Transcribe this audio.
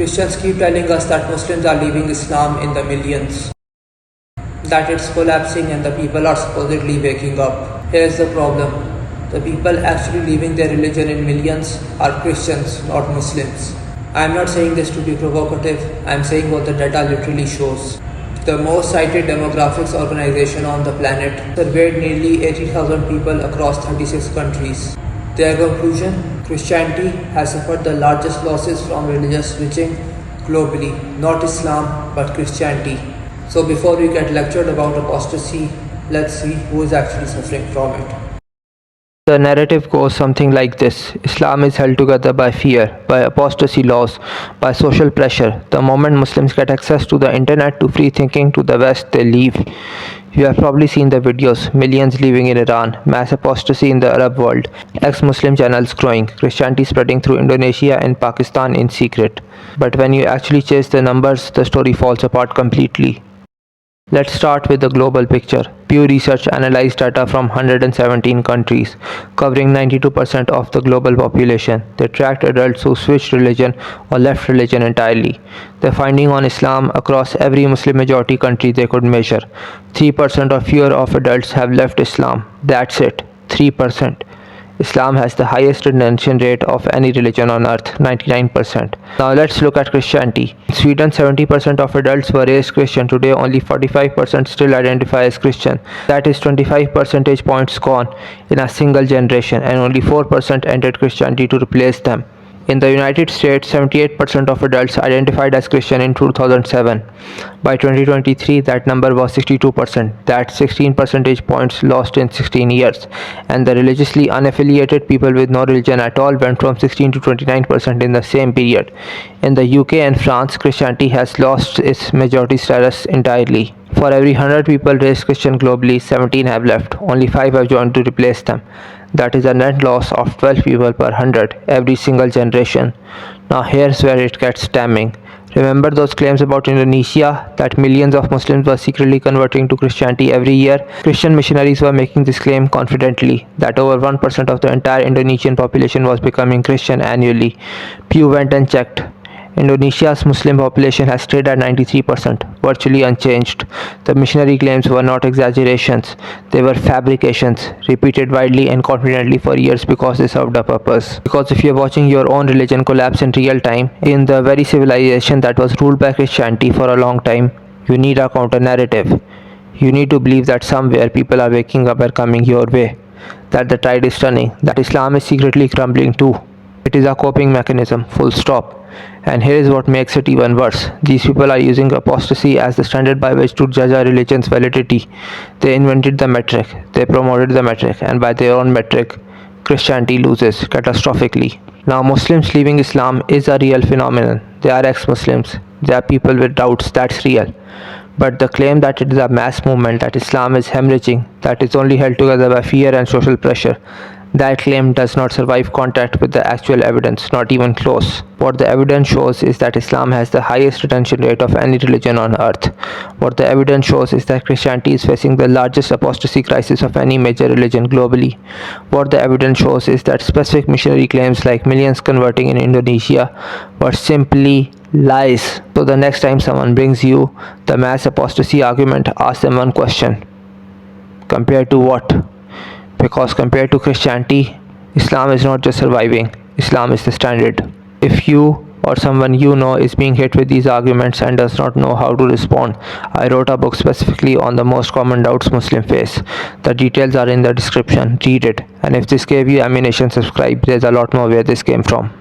Christians keep telling us that Muslims are leaving Islam in the millions, that it's collapsing and the people are supposedly waking up. Here's the problem. The people actually leaving their religion in millions are Christians, not Muslims. I'm not saying this to be provocative, I'm saying what the data literally shows. The most cited demographics organization on the planet surveyed nearly 80,000 people across 36 countries. Their conclusion: Christianity has suffered the largest losses from religious switching globally, not Islam but Christianity. So before we get lectured about apostasy, let's see who is actually suffering from it. The narrative goes something like this. Islam is held together by fear, by apostasy laws, by social pressure. The moment Muslims get access to the internet, to free thinking, to the West, they leave. You have probably seen the videos, millions leaving in Iran, mass apostasy in the Arab world, ex-Muslim channels growing, Christianity spreading through Indonesia and Pakistan in secret. But when you actually chase the numbers, the story falls apart completely. Let's start with the global picture. Pew Research analyzed data from 117 countries, covering 92% of the global population. They tracked adults who switched religion or left religion entirely. Their finding on Islam across every Muslim majority country they could measure: 3% or fewer of adults have left Islam. That's it, 3%. Islam has the highest retention rate of any religion on earth, 99%. Now let's look at Christianity. In Sweden, 70% of adults were raised Christian. Today, only 45% still identify as Christian. That is 25 percentage points gone in a single generation, and only 4% entered Christianity to replace them. In the United States, 78% of adults identified as Christian in 2007. By 2023, that number was 62%. That's 16 percentage points lost in 16 years. And the religiously unaffiliated people with no religion at all went from 16 to 29% in the same period. In the UK and France, Christianity has lost its majority status entirely. For every 100 people raised Christian globally, 17 have left. Only 5 have joined to replace them. That is a net loss of 12 people per 100 every single generation. Now here's where it gets damning. Remember those claims about Indonesia that millions of Muslims were secretly converting to Christianity every year? Christian missionaries were making this claim confidently, that over 1% of the entire Indonesian population was becoming Christian annually. Pew went and checked. Indonesia's Muslim population has stayed at 93%, virtually unchanged. The missionary claims were not exaggerations, they were fabrications, repeated widely and confidently for years because they served a purpose. Because if you're watching your own religion collapse in real time, in the very civilization that was ruled by Christianity for a long time, you need a counter narrative. You need to believe that somewhere people are waking up and coming your way, that the tide is turning, that Islam is secretly crumbling too. It is a coping mechanism, full stop. And here is what makes it even worse. These people are using apostasy as the standard by which to judge a religion's validity. They invented the metric, they promoted the metric, and by their own metric, Christianity loses catastrophically. Now, Muslims leaving Islam is a real phenomenon. They are ex-Muslims. They are people with doubts, that's real. But the claim that it is a mass movement, that Islam is hemorrhaging, that is only held together by fear and social pressure, that claim does not survive contact with the actual evidence, not even close. What the evidence shows is that Islam has the highest retention rate of any religion on earth. What the evidence shows is that Christianity is facing the largest apostasy crisis of any major religion globally. What the evidence shows is that specific missionary claims like millions converting in Indonesia were simply lies. So the next time someone brings you the mass apostasy argument, ask them one question. Compared to what? Because compared to Christianity, Islam is not just surviving, Islam is the standard. If you or someone you know is being hit with these arguments and does not know how to respond, I wrote a book specifically on the most common doubts Muslims face. The details are in the description, read it. And if this gave you ammunition, subscribe, there's a lot more where this came from.